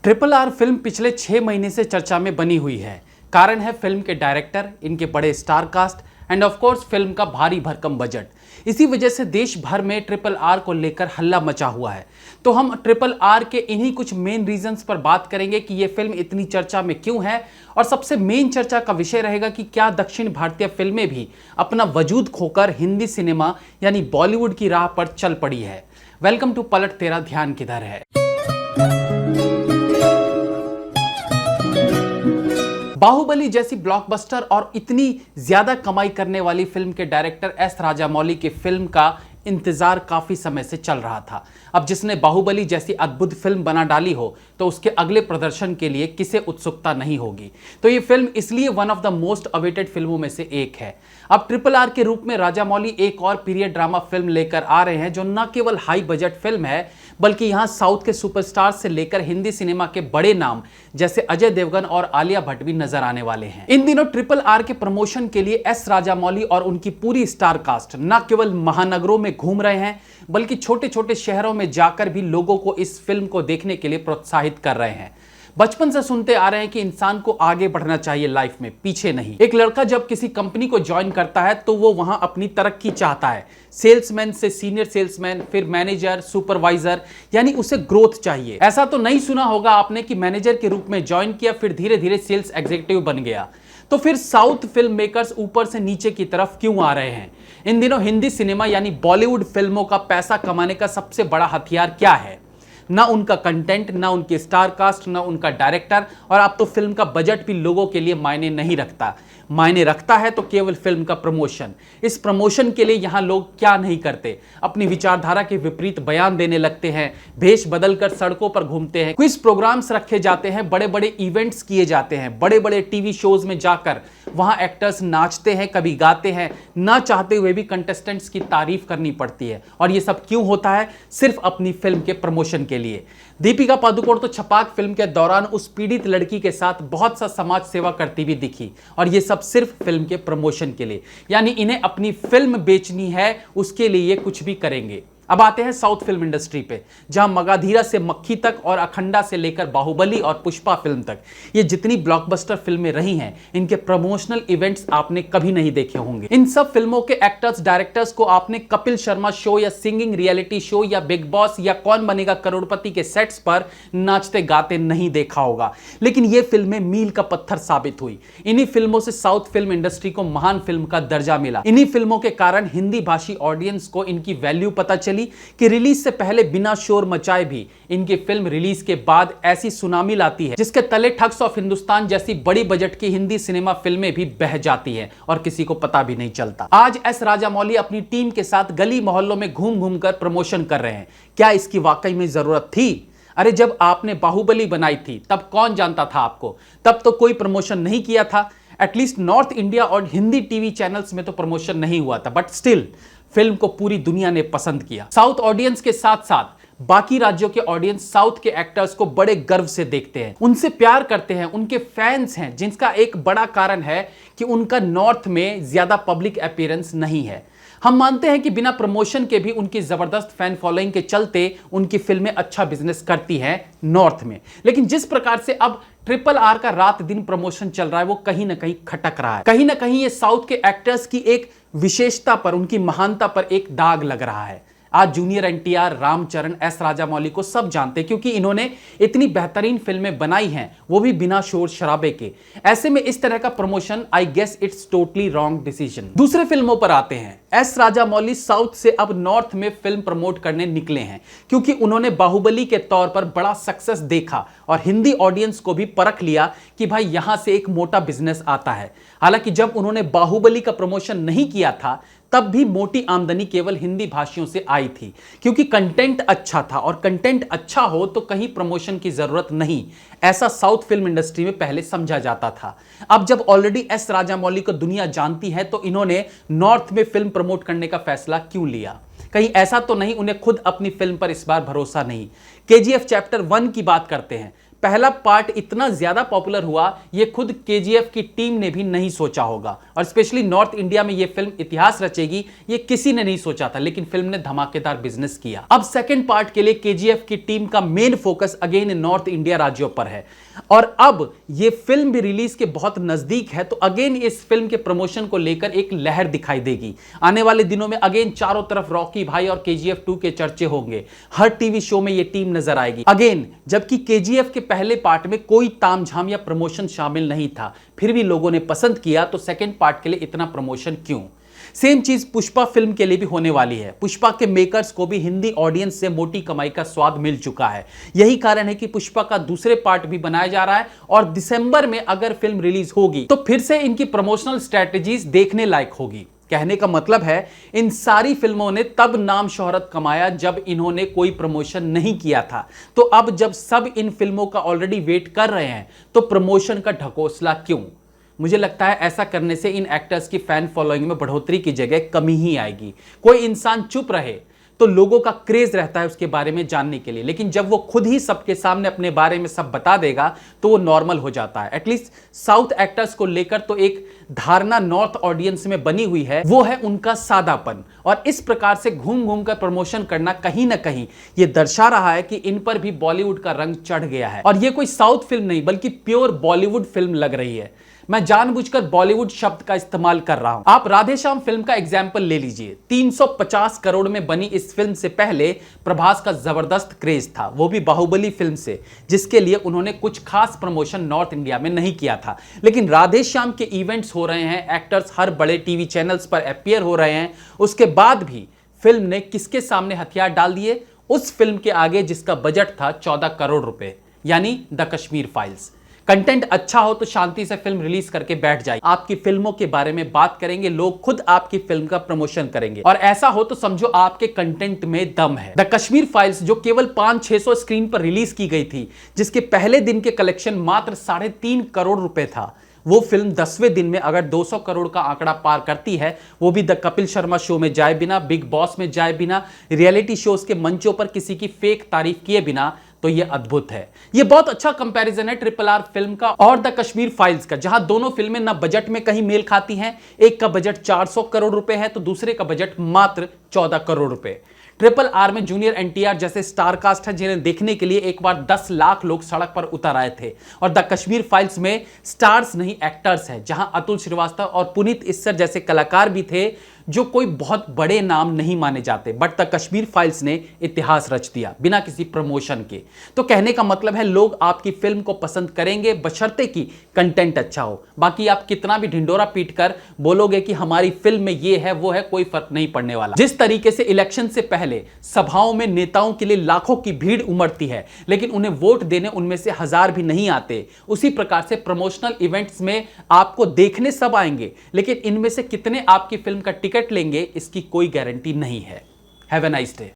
Triple R film पिछले 6 महीने से चर्चा में बनी हुई है। कारण है फिल्म के डायरेक्टर, इनके बड़े star cast and of course film का भारी भरकम बजट। इसी वजह से देश भर में ट्रिपल आर को लेकर हल्ला मचा हुआ है। तो हम ट्रिपल आर के इन्हीं कुछ मेन रीजंस पर बात करेंगे कि ये फिल्म इतनी चर्चा में क्यों है, और सबसे मेन चर्चा का विषय रहेगा कि क्या दक्षिण भारतीय फिल्में भी अपना वजूद खोकर हिंदी सिनेमा यानी बॉलीवुड की राह पर चल पड़ी है। वेलकम टू पलट तेरा ध्यान किधर है। बाहुबली जैसी ब्लॉकबस्टर और इतनी ज्यादा कमाई करने वाली फिल्म के डायरेक्टर एस राजामौली की फिल्म का इंतजार काफी समय से चल रहा था। अब जिसने बाहुबली जैसी अद्भुत फिल्म बना डाली हो तो उसके अगले प्रदर्शन के लिए किसे उत्सुकता नहीं होगी। तो ये फिल्म इसलिए one of the most awaited फिल्मों में से एक है। अब ट्रिपल आर के रूप में राजामौली एक और पीरियड ड्रामा फिल्म लेकर आ रहे हैं जो न केवल हाई बजट फिल्म है बल्कि यहां साउथ के सुपरस्टार से लेकर हिंदी सिनेमा के बड़े नाम जैसे अजय देवगन और आलिया भट्ट भी नजर आने वाले हैं। इन दिनों ट्रिपल आर के प्रमोशन के लिए एस राजामौली और उनकी पूरी स्टार कास्ट न केवल महानगरों में घूम रहे हैं बल्कि छोटे छोटे शहरों में जाकर भी लोगों को इस फिल्म को देखने के लिए प्रोत्साहित कर रहे हैं। बचपन से सुनते आ रहे हैं कि इंसान को आगे बढ़ना चाहिए लाइफ में, पीछे नहीं। एक लड़का जब किसी कंपनी को ज्वाइन करता है तो वो वहां अपनी तरक्की चाहता है। सेल्समैन से सीनियर सेल्समैन, फिर मैनेजर, सुपरवाइजर, यानी उसे ग्रोथ चाहिए। ऐसा तो नहीं सुना होगा आपने कि मैनेजर के रूप में ज्वाइन किया फिर धीरे धीरे सेल्स एग्जीक्यूटिव बन गया। तो फिर साउथ फिल्म मेकर्स ऊपर से नीचे की तरफ क्यों आ रहे हैं? इन दिनों हिंदी सिनेमा यानी बॉलीवुड फिल्मों का पैसा कमाने का सबसे बड़ा हथियार क्या है? ना उनका कंटेंट, ना उनके स्टार कास्ट, ना उनका डायरेक्टर, और अब तो फिल्म का बजट भी लोगों के लिए मायने नहीं रखता। मायने रखता है तो केवल फिल्म का प्रमोशन। इस प्रमोशन के लिए यहां लोग क्या नहीं करते, अपनी विचारधारा के विपरीत बयान देने लगते हैं, भेष बदलकर सड़कों पर घूमते हैं, क्विज प्रोग्राम्स रखे जाते हैं, बड़े बड़े इवेंट्स किए जाते हैं, बड़े बड़े टीवी शोज में जाकर वहां एक्टर्स नाचते हैं, कभी गाते हैं, ना चाहते हुए भी कंटेस्टेंट्स की तारीफ करनी पड़ती है। और ये सब क्यों होता है? सिर्फ अपनी फिल्म के प्रमोशन के लिए। दीपिका पादुकोण तो छपाक फिल्म के दौरान उस पीड़ित लड़की के साथ बहुत सा समाज सेवा करती हुई दिखी, और ये सब सिर्फ फिल्म के प्रमोशन के लिए। यानी इन्हें अपनी फिल्म बेचनी है, उसके लिए ये कुछ भी करेंगे। अब आते हैं साउथ फिल्म इंडस्ट्री पे, जहां मगाधीरा से मक्खी तक और अखंडा से लेकर बाहुबली और पुष्पा फिल्म तक ये जितनी ब्लॉकबस्टर फिल्में रही हैं, इनके प्रमोशनल इवेंट्स आपने कभी नहीं देखे होंगे। इन सब फिल्मों के एक्टर्स, डायरेक्टर्स को आपने कपिल शर्मा शो या सिंगिंग रियलिटी शो या बिग बॉस या कौन बनेगा करोड़पति के सेट्स पर नाचते गाते नहीं देखा होगा। लेकिन ये फिल्में मील का पत्थर साबित हुई। इन्हीं फिल्मों से साउथ फिल्म इंडस्ट्री को महान फिल्म का दर्जा मिला। इन्हीं फिल्मों के कारण हिंदी भाषी ऑडियंस को इनकी वैल्यू पता चली कि रिलीज से पहले बिना शोर मचाए भी इनकी फिल्म रिलीज के बाद ऐसी सुनामी लाती है जिसके तले ठग्स ऑफ हिंदुस्तान जैसी बड़ी बजट की हिंदी सिनेमा फिल्में भी बह जाती हैं और किसी को पता भी नहीं चलता। आज एस राजामौली अपनी टीम के साथ गली मोहल्लों में घूम घूम कर प्रमोशन कर रहे हैं। क्या इसकी वाकई में जरूरत थी? अरे जब आपने बाहुबली बनाई थी तब कौन जानता था आपको? तब तो कोई प्रमोशन नहीं किया था। एटलीस्ट नॉर्थ इंडिया और हिंदी टीवी चैनल्स में तो प्रमोशन नहीं हुआ था, बट स्टिल फिल्म को पूरी दुनिया ने पसंद किया। साउथ ऑडियंस के साथ साथ बाकी राज्यों के ऑडियंस साउथ के एक्टर्स को बड़े गर्व से देखते हैं, उनसे प्यार करते हैं, उनके फैंस हैं, जिसका एक बड़ा कारण है कि उनका नॉर्थ में ज्यादा पब्लिक अपीयरेंस नहीं है। हम मानते हैं कि बिना प्रमोशन के भी उनकी जबरदस्त फैन फॉलोइंग के चलते उनकी फिल्में अच्छा बिजनेस करती हैं नॉर्थ में। लेकिन जिस प्रकार से अब ट्रिपल आर का रात दिन प्रमोशन चल रहा है वो कहीं ना कहीं खटक रहा है। कहीं ना कहीं ये साउथ के एक्टर्स की एक विशेषता पर, उनकी महानता पर एक दाग लग रहा है। आज जूनियर एनटीआर, रामचरण, एस राजामौली को सब जानते हैं क्योंकि इन्होंने इतनी बेहतरीन फिल्में बनाई हैं, वो भी बिना शोर शराबे के। ऐसे में इस तरह का promotion, I guess it's totally wrong decision. दूसरे फिल्मों पर आते हैं। एस राजामौली साउथ से अब नॉर्थ में फिल्म प्रमोट करने निकले हैं क्योंकि उन्होंने बाहुबली के तौर पर बड़ा सक्सेस देखा और हिंदी ऑडियंस को भी परख लिया कि भाई यहां से एक मोटा बिजनेस आता है। हालांकि जब उन्होंने बाहुबली का प्रमोशन नहीं किया था तब भी मोटी आमदनी केवल हिंदी भाषियों से आई थी क्योंकि कंटेंट अच्छा था, और कंटेंट अच्छा हो तो कहीं प्रमोशन की जरूरत नहीं, ऐसा साउथ फिल्म इंडस्ट्री में पहले समझा जाता था। अब जब ऑलरेडी एस राजामौली को दुनिया जानती है तो इन्होंने नॉर्थ में फिल्म प्रमोट करने का फैसला क्यों लिया? कहीं ऐसा तो नहीं उन्हें खुद अपनी फिल्म पर इस बार भरोसा नहीं? केजीएफ चैप्टर 1 की बात करते हैं। पहला पार्ट इतना ज्यादा पॉपुलर हुआ ये खुद केजीएफ की टीम ने भी नहीं सोचा होगा, और स्पेशली नॉर्थ इंडिया में ये फिल्म इतिहास रचेगी ये किसी ने नहीं सोचा था, लेकिन फिल्म ने धमाकेदार बिजनेस किया। अब सेकंड पार्ट के लिए केजीएफ की टीम का main focus again north India राज्यों पर है, और अब ये फिल्म भी रिलीज के बहुत नजदीक है, तो अगेन इस फिल्म के प्रमोशन को लेकर एक लहर दिखाई देगी। आने वाले दिनों में अगेन चारों तरफ रॉकी भाई और केजीएफ 2 के चर्चे होंगे, हर टीवी शो में ये टीम नजर आएगी अगेन। जबकि केजीएफ के पहले पार्ट में कोई तामझाम या प्रमोशन शामिल नहीं था, फिर भी लोगों ने पसंद किया, तो सेकंड पार्ट के लिए इतना प्रमोशन क्यों? सेम चीज पुष्पा फिल्म के लिए भी होने वाली है। पुष्पा के मेकर्स को भी हिंदी ऑडियंस से मोटी कमाई का स्वाद मिल चुका है, यही कारण है कि पुष्पा का दूसरे पार्ट भी बनाया जा रहा है, और दिसंबर में अगर फिल्म रिलीज होगी तो फिर से इनकी प्रमोशनल स्ट्रेटेजीज देखने लायक होगी। कहने का मतलब है इन सारी फिल्मों ने तब नाम शोहरत कमाया जब इन्होंने कोई प्रमोशन नहीं किया था, तो अब जब सब इन फिल्मों का ऑलरेडी वेट कर रहे हैं तो प्रमोशन का ढकोसला क्यों? मुझे लगता है ऐसा करने से इन एक्टर्स की फैन फॉलोइंग में बढ़ोतरी की जगह कमी ही आएगी। कोई इंसान चुप रहे तो लोगों का क्रेज रहता है उसके बारे में जानने के लिए, लेकिन जब वो खुद ही सबके सामने अपने बारे में सब बता देगा तो वो नॉर्मल हो जाता है। एटलीस्ट साउथ एक्टर्स को लेकर तो एक धारणा नॉर्थ ऑडियंस में बनी हुई है, वो है उनका सादापन, और इस प्रकार से घूम घूम कर प्रमोशन करना कहीं ना कहीं ये दर्शा रहा है कि इन पर भी बॉलीवुड का रंग चढ़ गया है, और ये कोई साउथ फिल्म नहीं बल्कि प्योर बॉलीवुड फिल्म लग रही है। मैं जानबूझकर बॉलीवुड शब्द का इस्तेमाल कर रहा हूं। आप राधेश्याम फिल्म का एग्जाम्पल ले लीजिए। 350 करोड़ में बनी इस फिल्म से पहले प्रभास का जबरदस्त क्रेज था, वो भी बाहुबली फिल्म से, जिसके लिए उन्होंने कुछ खास प्रमोशन नॉर्थ इंडिया में नहीं किया था। लेकिन राधेश्याम के इवेंट्स हो रहे हैं, एक्टर्स हर बड़े टीवी चैनल्स पर अपीयर हो रहे हैं, उसके बाद भी फिल्म ने किसके सामने हथियार डाल दिए? उस फिल्म के आगे जिसका बजट था 14 करोड़ रुपए, यानी द कश्मीर फाइल्स। कंटेंट अच्छा हो तो शांति से फिल्म रिलीज करके बैठ जाइए, आपकी फिल्मों के बारे में बात करेंगे लोग, खुद आपकी फिल्म का प्रमोशन करेंगे, और ऐसा हो तो समझो आपके कंटेंट में दम है। द कश्मीर फाइल्स जो केवल 500-600 स्क्रीन पर रिलीज की गई थी, जिसके पहले दिन के कलेक्शन मात्र 3.5 करोड़ रुपए था, वो फिल्म 10वें दिन में अगर 200 करोड़ का आंकड़ा पार करती है, वो भी द कपिल शर्मा शो में जाए बिना, बिग बॉस में जाए बिना, रियलिटी शोज के मंचों पर किसी की फेक तारीफ किए बिना, तो ये अद्भुत है। ये बहुत अच्छा कंपैरिजन है RRR फिल्म का और द कश्मीर फाइल्स का, जहां दोनों फिल्में ना बजट में कहीं मेल खाती हैं। एक का बजट 400 करोड़ रुपए है तो दूसरे का बजट मात्र 14 करोड़ रुपए। RRR में जूनियर NTR जैसे स्टार कास्ट है, जिन्हें देखने के लिए एक बार 10 लाख लोग सड़क पर उतर आए थे, और द कश्मीर फाइल्स में स्टार्स नहीं एक्टर्स हैं, जहां अतुल श्रीवास्तव और पुनीत इस्सर जैसे कलाकार भी थे जो कोई बहुत बड़े नाम नहीं माने जाते, बट द कश्मीर फाइल्स ने इतिहास रच दिया बिना किसी प्रमोशन के। तो कहने का मतलब है लोग आपकी फिल्म को पसंद करेंगे बशर्ते कि कंटेंट अच्छा हो। बाकी आप कितना भी ढिंडोरा पीटकर बोलोगे कि हमारी फिल्म में ये है वो है, कोई फर्क नहीं पड़ने वाला। जिस तरीके से इलेक्शन से पहले सभाओं में नेताओं के लिए लाखों की भीड़ उमड़ती है, लेकिन उन्हें वोट देने उनमें से 1000 भी नहीं आते, उसी प्रकार से प्रमोशनल इवेंट्स में आपको देखने सब आएंगे, लेकिन इनमें से कितने आपकी फिल्म का टिकट लेंगे इसकी कोई गारंटी नहीं है। Have a nice day.